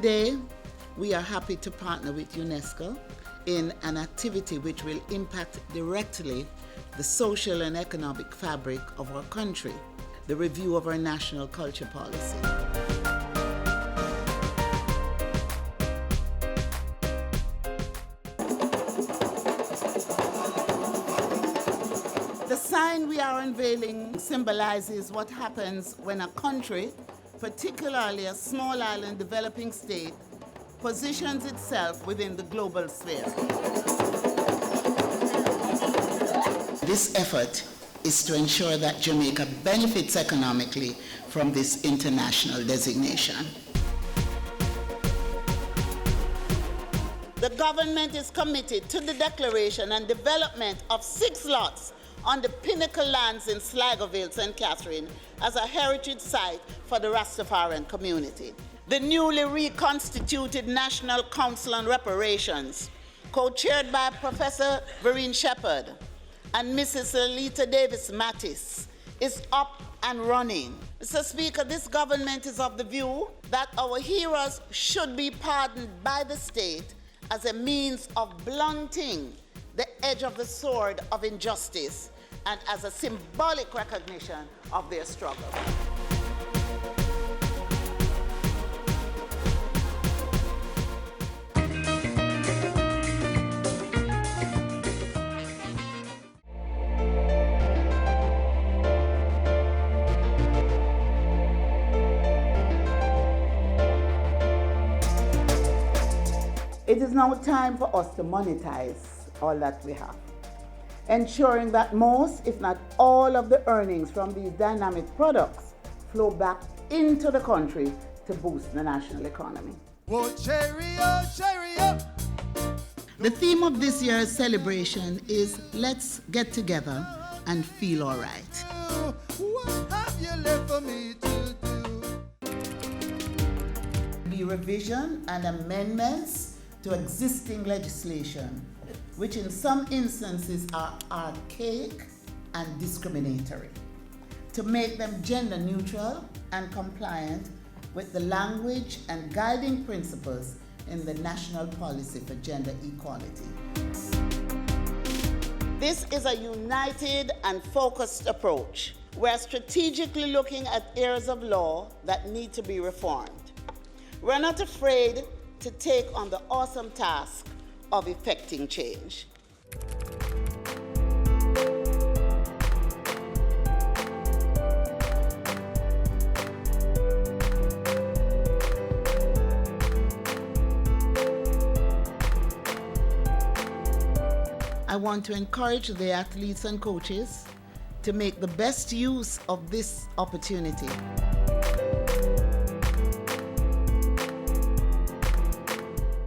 Today, we are happy to partner with UNESCO in an activity which will impact directly the social and economic fabric of our country, the review of our national culture policy. The sign we are unveiling symbolizes what happens when a country, particularly a small island developing state, positions itself within the global sphere. This effort is to ensure that Jamaica benefits economically from this international designation. The government is committed to the declaration and development of 6 lots on the pinnacle lands in Sligoville, St. Catherine, as a heritage site for the Rastafarian community. The newly reconstituted National Council on Reparations, co-chaired by Professor Vereen Shepherd and Mrs. Alita Davis Mattis, is up and running. Mr. Speaker, this government is of the view that our heroes should be pardoned by the state as a means of blunting the edge of the sword of injustice and as a symbolic recognition of their struggle. It is now time for us to monetize all that we have, ensuring that most, if not all, of the earnings from these dynamic products flow back into the country to boost the national economy. Oh, cheerio, cheerio. The theme of this year's celebration is Let's Get Together and Feel All Right. What have you left for me to do? The revision and amendments to existing legislation, which in some instances are archaic and discriminatory, to make them gender neutral and compliant with the language and guiding principles in the National Policy for Gender Equality. This is a united and focused approach. We're strategically looking at areas of law that need to be reformed. We're not afraid to take on the awesome task of effecting change. I want to encourage the athletes and coaches to make the best use of this opportunity.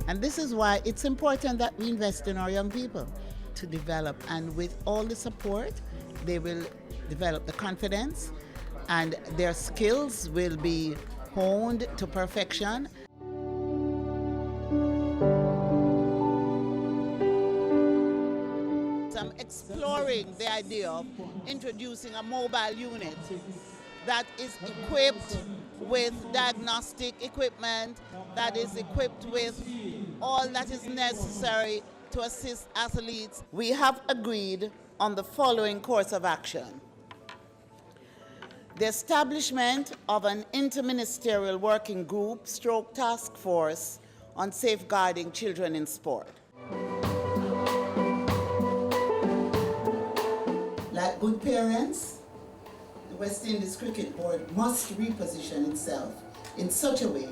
And this is why it's important that we invest in our young people to develop, and with all the support, they will develop the confidence and their skills will be honed to perfection. I'm exploring the idea of introducing a mobile unit that is equipped with diagnostic equipment, that is equipped with all that is necessary to assist athletes. We have agreed on the following course of action: the establishment of an interministerial working group / task force on safeguarding children in sport. Like good parents, the West Indies Cricket Board must reposition itself in such a way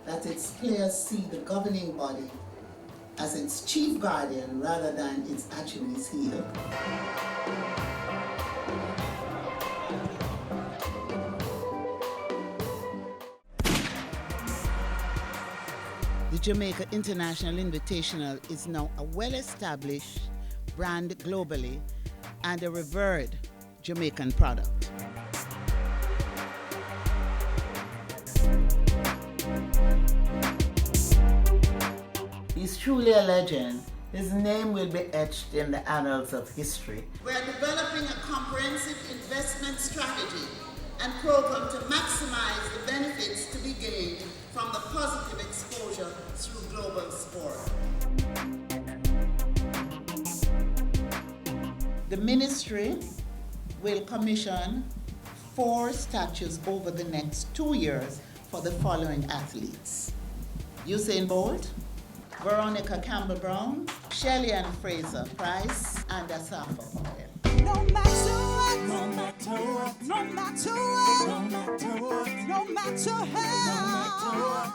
that its players see the governing body as its chief guardian rather than its Achilles heel. The Jamaica International Invitational is now a well-established brand globally and a revered Jamaican product. He's truly a legend. His name will be etched in the annals of history. We're developing a comprehensive investment strategy and program to maximize the benefits to be gained from the positive exposure through global sport. The ministry will commission 4 statues over the next 2 years for the following athletes: Usain Bolt, Veronica Campbell-Brown, Shelley Ann Fraser Price, and Asafa Powell. No matter what, no matter what, no matter what, no matter what, no matter how,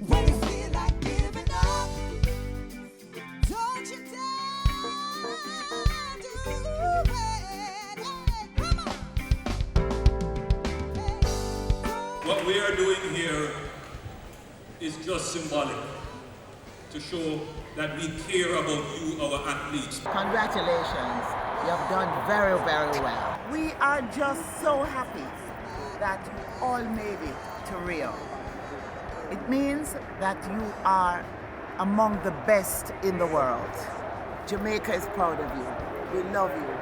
when you feel like giving up, don't you dare do it. Hey, come on. Hey, What we are doing here is just symbolic to show that we care about you, our athletes. Congratulations, you have done very, very well. We are just so happy that you all made it to Rio. It means that you are among the best in the world. Jamaica is proud of you. We love you.